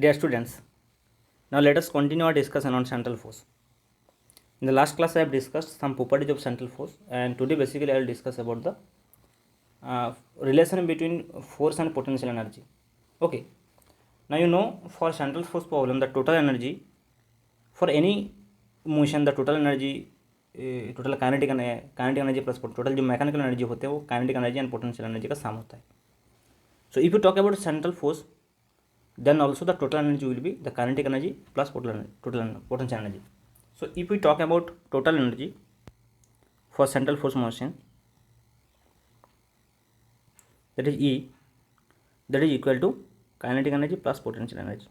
Dear students, now let us continue our discussion on central force. In the last class I have discussed some properties of central force, and today basically I will discuss about the relation between force and potential energy. Okay, now you know for central force problem the total energy for any motion, the total energy total kinetic energy plus total जो mechanical energy होते हैं वो kinetic energy and potential energy का सम होता है. So if you talk about central force, then also the total energy will be the kinetic energy plus total potential energy. So if we talk about total energy for central force motion, that is E, that is equal to kinetic energy plus potential energy.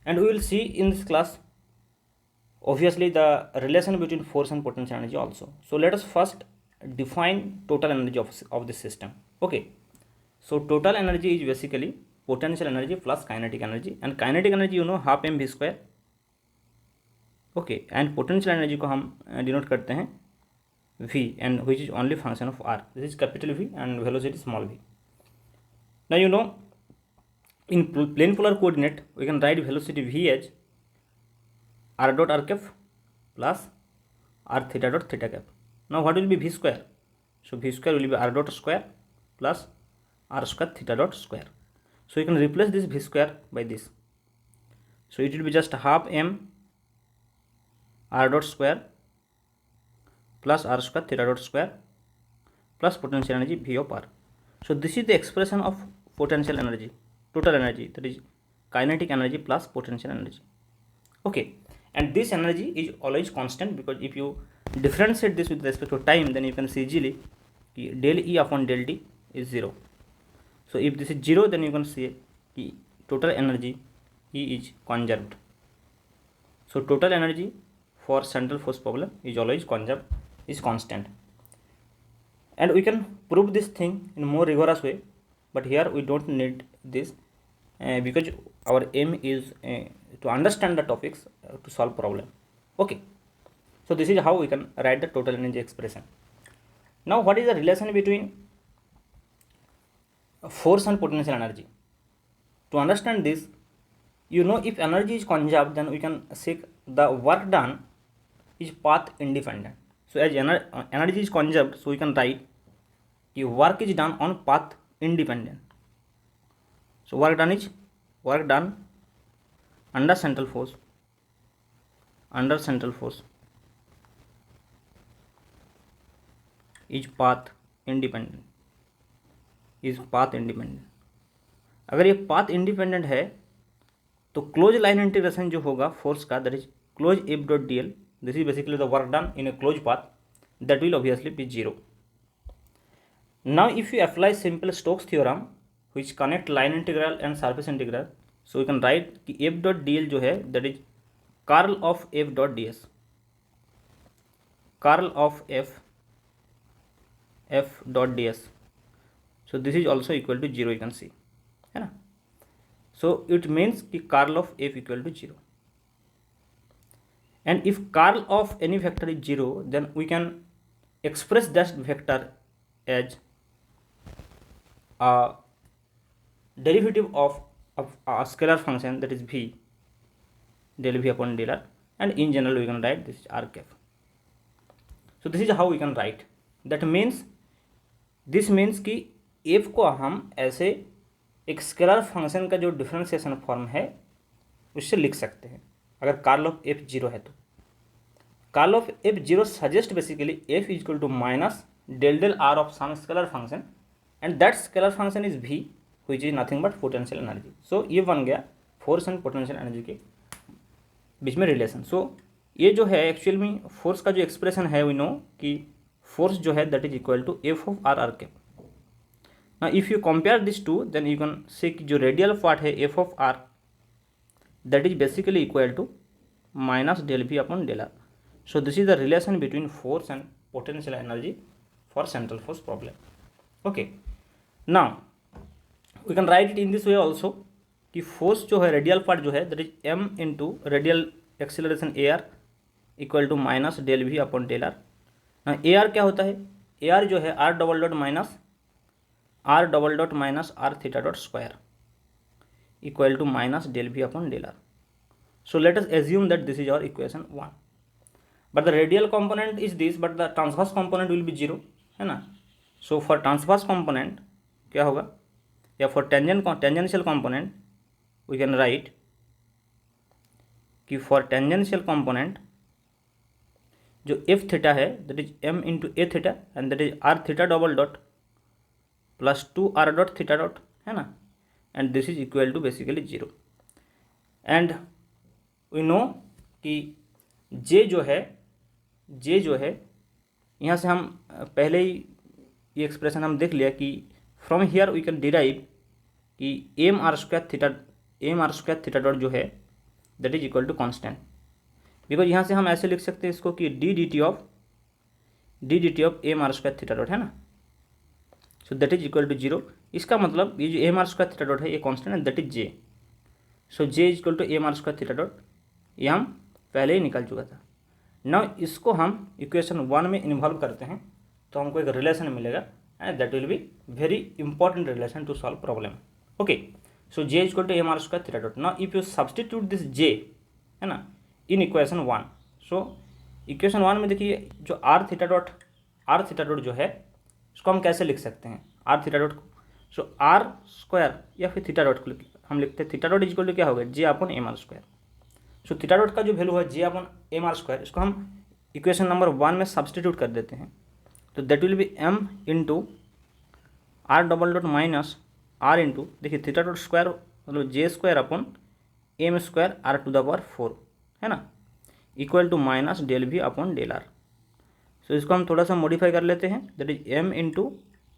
And we will see in this class obviously the relation between force and potential energy also. So let us first define total energy of this system. Okay, so total energy is basically potential energy plus kinetic energy, and kinetic energy you know half mv square. Okay, and potential energy को हम denote करते हैं v, and which is only function of r. This is capital V and velocity small v. Now you know in plane polar coordinate we can write velocity v as r dot r cap plus r theta dot theta cap. Now what will be v square? So v square will be r dot square plus r square theta dot square. So you can replace this v square by this. So it will be just half m r dot square plus r square theta dot square plus potential energy v of r. So this is the expression of potential energy, total energy, that is kinetic energy plus potential energy. Okay, and this energy is always constant, because if you differentiate this with respect to time, then you can see easily del E upon del t is 0. So if this is 0, then you can see total energy E is conserved. So total energy for central force problem is always conserved, is constant. And we can prove this thing in more rigorous way, but here we don't need this because our aim is to understand the topics to solve problem. Okay, so this is how we can write the total energy expression. Now what is the relation between force and potential energy? To understand this, you know if energy is conserved, then we can say the work done is path independent. So as energy is conserved, so we can write the work is done on path independent. So work done is under central force is path independent. अगर ये path independent है तो close line integration जो होगा force का, that is close F dot D L, this is basically the work done in a close path, that will obviously be 0. Now if you apply simple Stokes theorem which connect line integral and surface integral, so you can write कि F dot D L जो है that is curl of F dot D S, curl of F dot D S. So this is also equal to 0, you can see, है ना. So it means कि curl of f equal to 0, and if curl of any vector is 0, then we can express that vector as a derivative of a scalar function, that is v, del v upon del r, and in general we can write this is r cap. So this is how we can write. That means this means कि f को हम ऐसे एक scalar function का जो differentiation form है उससे लिख सकते हैं अगर कर्ल ऑफ एफ 0 है. तो curl of F 0 suggest basically f is equal to minus del del r of some scalar function, and that scalar function is v which is nothing but potential energy. So ये बन गया force and potential energy के बीच में relation. सो ये जो है actual में force का जो एक्सप्रेशन है, वी नो कि फोर्स जो है that is equal to F of R R cap. Now if you compare these two, then you can say कि जो रेडियल पार्ट है f of r that is basically equal to minus del v upon del r. So this is the relation between force and potential energy for central force problem. Okay, now we can write it in this way also कि force जो है radial part जो है that is m into radial acceleration ar equal to minus del v upon del r. Now ar क्या होता है? ar जो है r double dot minus r double dot minus r theta dot square. Equal to minus del V upon del R. So let us assume that this is our equation 1. But the radial component is this, but the transverse component will be 0, है ना. So for transverse component क्या होगा, या for tangential component we can write कि for tangential component जो f theta है that is m into a theta and that is r theta double dot plus 2 r dot theta dot, है ना, and this is equal to basically 0. and we know कि J जो है यहाँ से हम पहले ही ये एक्सप्रेशन हम देख लिया कि from here we can derive कि M R square theta dot जो है that is equal to constant. Because यहाँ से हम ऐसे लिख सकते हैं इसको कि D D T of M R square theta dot, है ना. So that is equal to 0. इसका मतलब ये जो M R square theta dot है ये कांस्टेंट है, that is J. So J is equal to M R square theta dot, ये हम पहले ही निकल चुका था. नाउ इसको हम इक्वेशन 1 में इन्वॉल्व करते हैं तो हमको एक रिलेशन मिलेगा and that will be very important relation to solve problem. Okay, so J equal to M R square theta dot. Now if you substitute this J, है ना, इन इक्वेशन 1. सो इक्वेशन 1 में देखिए जो are theta dot जो है उसको हम कैसे लिख सकते हैं, आर थीटा डॉट को. सो आर स्क्वायर या फिर थीटा डॉट को हम लिखते हैं, theta dot is equal to क्या होगा, J upon M R square. So theta dot का जो वैल्यू है J upon M R square, इसको हम इक्वेशन नंबर 1 में सब्सटीट्यूट कर देते हैं. तो that will be m into R double dot minus R into, देखिए थीटा डॉट स्क्वायर मतलब J square upon M square R to the power 4, है ना, equal to minus del V upon del R. So इसको हम थोड़ा सा modify कर लेते हैं, that is m into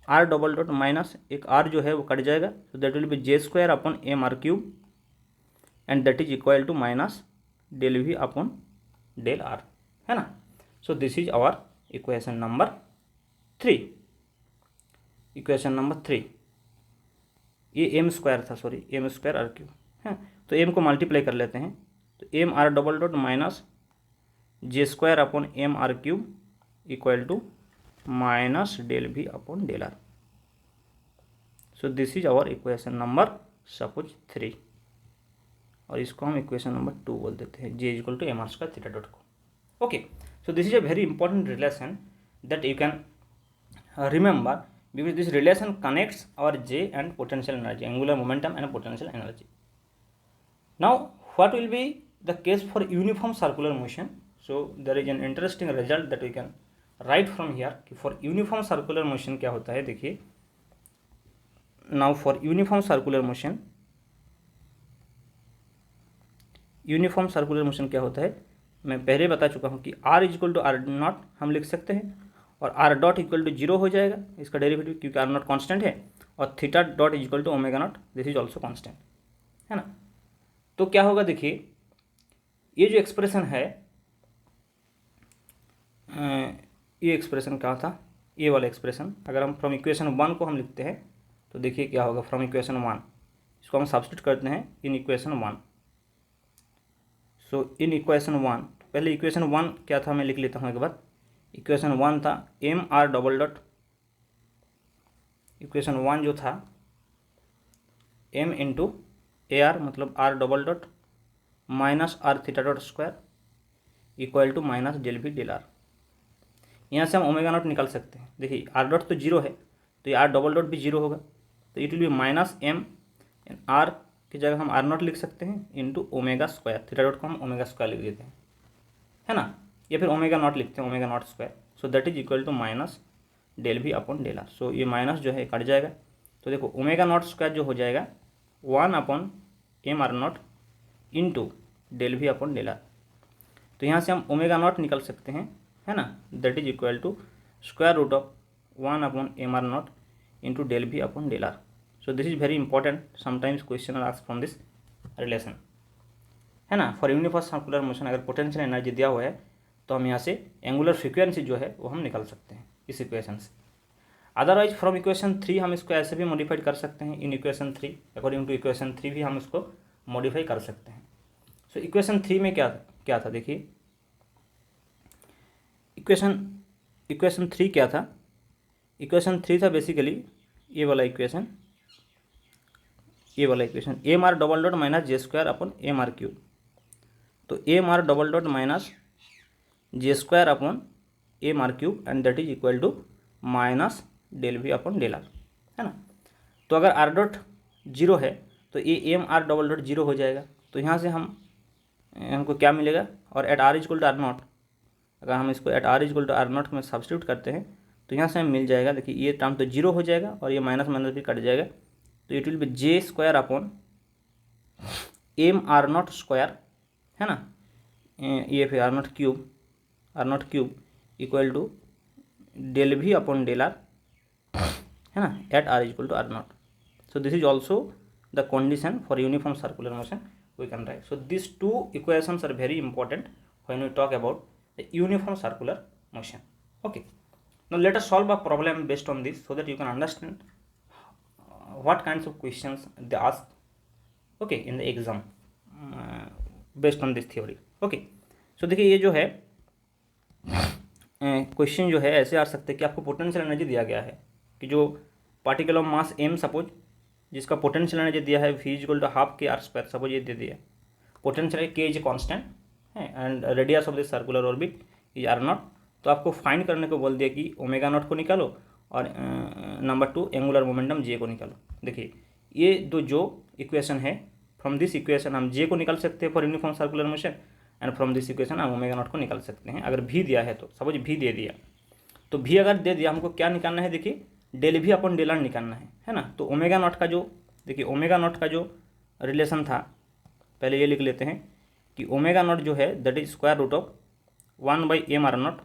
R double dot minus एक r जो है वो कट जाएगा. So that will be J square upon M R cube and that is equal to minus del V upon del R, है ना. So this is our equation number 3. Equation number 3 ये M square था, sorry M square R cube है. तो M को multiply कर लेते हैं, तो M R double dot minus J square upon M R cube equal to minus del V upon del R. So this is our equation number suppose 3 और इसको हम इक्वेशन नंबर 2 बोल देते हैं, J equal to M R square theta dot को. Okay, so this is a very important relation that you can remember because this relation connects our J and potential energy, angular momentum and potential energy. Now what will be the case for uniform circular motion? So there is an interesting result that we can write from here कि for uniform circular motion क्या होता है. देखिए now for uniform circular motion क्या होता है, मैं पहले बता चुका हूँ कि r equal to R naught हम लिख सकते हैं और आर डॉट इक्वल टू 0 हो जाएगा इसका डेरिवेटिव, क्योंकि आर नॉट कॉन्स्टेंट है, और theta dot equal to omega naught, this is also constant, है ना. तो क्या होगा, देखिए ये जो एक्सप्रेशन है, ये एक्सप्रेशन क्या था, ये वाला एक्सप्रेशन अगर हम फ्रॉम इक्वेशन 1 को हम लिखते हैं तो देखिए क्या होगा. फ्रॉम इक्वेशन 1 इसको हम सब्स्टिट्यूट करते हैं in equation 1. So in equation 1 पहले इक्वेशन 1 क्या था मैं लिख लेता हूँ एक बार. इक्वेशन 1 था M R double dot, equation 1 जो था m इंटू ए आर मतलब R double dot minus R theta dot square equal to minus del V del R. यहाँ से हम ओमेगा नॉट निकाल सकते हैं. देखिए आर डॉट तो 0 है तो ये आर डबल डॉट भी 0 होगा, तो it will be minus M R की जगह हम आर नॉट लिख सकते हैं into omega square, theta dot को हम ओमेगा स्क्वायर लिख देते हैं, है ना, या फिर ओमेगा नॉट लिखते हैं, omega naught square. So that is equal to minus del V upon del R. So ये माइनस जो है कट जाएगा, तो देखो ओमेगा नॉट स्क्वायर जो हो जाएगा 1 upon M R naught into del V upon del R. तो यहाँ से हम ओमेगा नॉट निकल सकते हैं, है ना, that is equal to square root of 1 upon M R naught into del V upon del R. So this is very important, sometimes question are asked from this relation, है ना. For universe circular motion अगर potential energy दिया हुआ है तो हम यहाँ से एंगुलर फ्रीक्वेंसी जो है वो हम निकाल सकते हैं इस इक्वेशन से. अदरवाइज फ्रॉम इक्वेशन 3 हम इसको ऐसे भी मॉडिफाइड कर सकते हैं. In equation 3 according to equation 3 भी हम इसको मॉडिफाई कर सकते हैं. सो इक्वेशन 3 में क्या था देखिए, इक्वेशन 3 क्या था, इक्वेशन 3 था बेसिकली ये वाला इक्वेशन, ये वाला equation, M R double dot minus J square upon M R cube. तो M R double dot minus J square upon M R cube and that is equal to minus del V upon del R, है ना। तो अगर R dot zero है तो ये M R double dot zero हो जाएगा। तो यहाँ से हमको क्या मिलेगा, और at R equal to R naught, अगर हम इसको at R equal to R naught में सब्स्टिट्यूट करते हैं तो यहाँ से हमें मिल जाएगा, देखिए ये टर्म तो जीरो हो जाएगा और ये माइनस माइनस भी कट जाएगा। तो it will be J square upon M R naught square, है ना, ये फिर R naught cube equal to del V upon del R, है ना, at R equal to R naught. So this is also the condition for uniform circular motion we can write. So these two equations are very important when we talk about the uniform circular motion. Okay, now let us solve a problem based on this so that you can understand what kinds of questions they ask, okay, in the exam based on this theory. Okay, so देखिए ये जो है question जो है ऐसे आ सकते हैं कि आपको पोटेंशियल एनर्जी दिया गया है कि जो particle of mass m suppose जिसका पोटेंशियल एनर्जी दिया है v equal to half K R square, suppose ये दे दिया पोटेंशियल के इज कॉन्स्टेंट है and radius of this circular orbit is R naught. तो आपको फाइंड करने को बोल दिया कि ओमेगा नॉट को निकालो और नंबर 2 एंगुलर मोमेंटम जे को निकालो। देखिए ये जो इक्वेशन है, फ्रॉम दिस इक्वेशन हम जे को निकाल सकते हैं for uniform circular motion and from this equation हम ओमेगा नॉट को निकाल सकते हैं। अगर भी दिया है तो सपोज भी दे दिया, तो भी अगर दे दिया हमको क्या निकालना है, देखिए del V upon del R निकालना है ना। तो ओमेगा नॉट का जो, देखिए ओमेगा नॉट का जो रिलेशन था, पहले ये लिख लेते हैं कि ओमेगा नॉट जो है that is square root of 1 by M R naught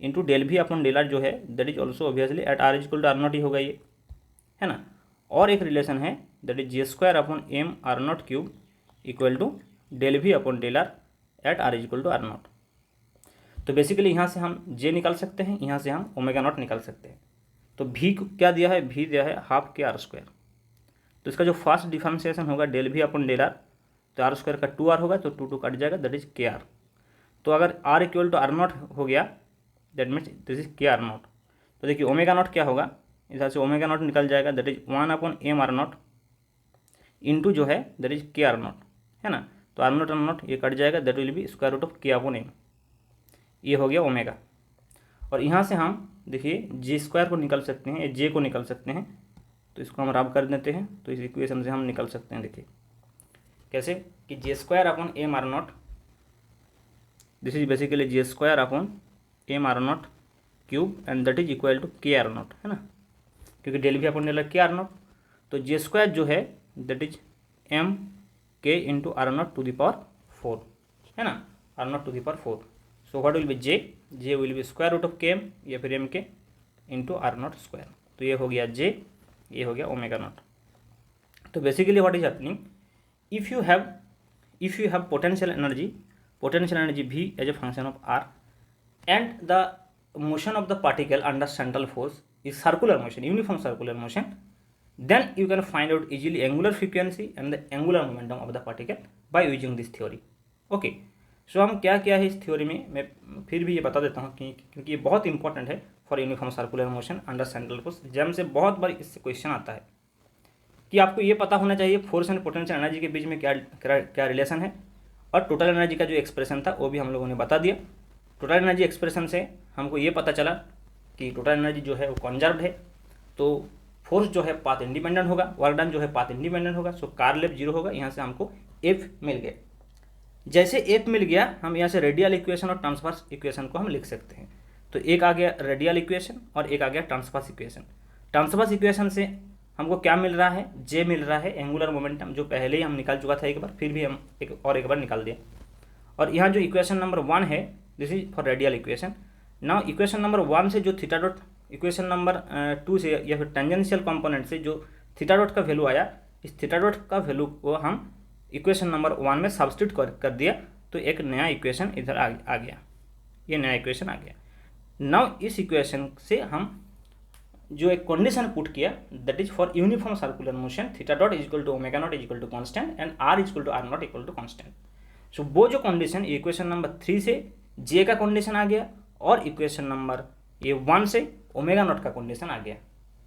into del V upon del R जो है that is also obviously at R equal to R naught ही होगा ये, है ना। और एक रिलेशन है that is J square upon M R naught cube equal to del V upon del R at R equal to R naught. तो basically यहाँ से हम जे निकाल सकते हैं, यहाँ से हम ओमेगा नॉट निकाल सकते हैं। तो भी क्या दिया है, भी दिया है हाफ के आर स्क्वायर। तो इसका जो फर्स्ट डिफरेंशिएशन होगा del V upon del R, तो आर स्क्वायर का 2 आर होगा तो 2 कट जाएगा दैट इज के आर। तो अगर R equal to R naught हो गया that means this is K R naught. तो देखिए ओमेगा नॉट क्या होगा, इस हिसाब से ओमेगा नॉट निकल जाएगा that is 1 upon M R naught into जो है that is K R naught, है ना। तो आर नॉट ये कट जाएगा that will be square root of K upon M, ये हो गया ओमेगा। और यहाँ से हम देखिए जे स्क्वायर को निकल सकते हैं, जे को निकल सकते हैं। तो इसको हम रब कर देते हैं, तो इस इक्वेशन से हम निकल सकते हैं। देखिए कैसे कि J square upon M R naught, this is basically J square upon M R naught cube and that is equal to K R naught, है ना, क्योंकि del V upon del R K R naught. तो J square जो है that is M K into R naught to the power 4, है ना, R naught to the power 4। So what will be J will be square root of के M या फिर M K into R naught square. तो ये हो गया जे, ये हो गया ओमेगा नॉट। तो basically what is happening, if you have potential energy भी as a function of R and the motion of the particle under central force is circular motion, uniform circular motion, then you can find out easily angular frequency and the angular momentum of the particle by using this theory. Okay, so हम क्या क्या है इस theory में, मैं फिर भी ये बता देता हूँ क्योंकि ये बहुत इंपॉर्टेंट है for uniform circular motion under central force. जम से बहुत बार इससे क्वेश्चन आता है कि आपको ये पता होना चाहिए फोर्स एंड पोटेंशियल एनर्जी के बीच में क्या रिलेशन है, और टोटल एनर्जी का जो एक्सप्रेशन था वो भी हम लोगों ने बता दिया। टोटल एनर्जी एक्सप्रेशन से हमको ये पता चला कि टोटल एनर्जी जो है वो कंजर्व्ड है, तो फोर्स जो है पाथ इंडिपेंडेंट होगा, वर्क डन जो है पाथ इंडिपेंडेंट होगा। सो कार लेफ्ट 0 होगा। यहाँ से हमको एफ मिल गया। जैसे एफ मिल गया हम यहाँ से रेडियल इक्वेशन और ट्रांसवर्स इक्वेशन को हम लिख सकते हैं। तो एक आ गया रेडियल इक्वेशन और एक आ गया ट्रांसवर्स इक्वेशन। ट्रांसवर्स इक्वेशन से हमको क्या मिल रहा है, जे मिल रहा है एंगुलर मोमेंटम, जो पहले ही हम निकाल चुका था एक बार, फिर भी हम एक बार निकाल दिया। और यहाँ जो इक्वेशन नंबर 1 है this is for radial equation. Now equation number 1 से जो थीटा डॉट, इक्वेशन नंबर 2 से या फिर टेंजेंशियल कंपोनेंट से जो थीटा डॉट का वैल्यू आया, इस थीटा डॉट का वैल्यू को हम इक्वेशन नंबर 1 में सब्स्टिट्यूट कर दिया, तो एक नया इक्वेशन इधर आ गया, ये नया इक्वेशन आ गया। नाउ इस इक्वेशन से हम जो एक कंडीशन पुट किया that is for uniform circular motion theta dot is equal to omega naught is equal to constant and R is equal to R naught equal to constant. So वो जो condition equation number 3 से जे का condition आ गया और equation number ये 1 से omega naught का condition आ गया।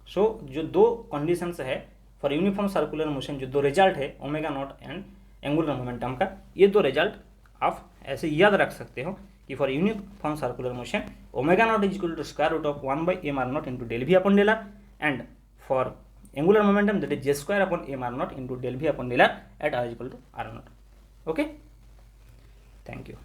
सो जो दो कंडीशंस है फॉर यूनिफॉर्म सर्कुलर मोशन जो दो रिजल्ट है omega naught and angular momentum का, ये दो रिजल्ट आप ऐसे याद रख सकते हो कि for uniform circular motion omega naught is equal to square root of 1/m/0 into del v upon del r, and for angular momentum that is j square upon m/0 into del v upon del r at r is equal to r0. Okay, thank you.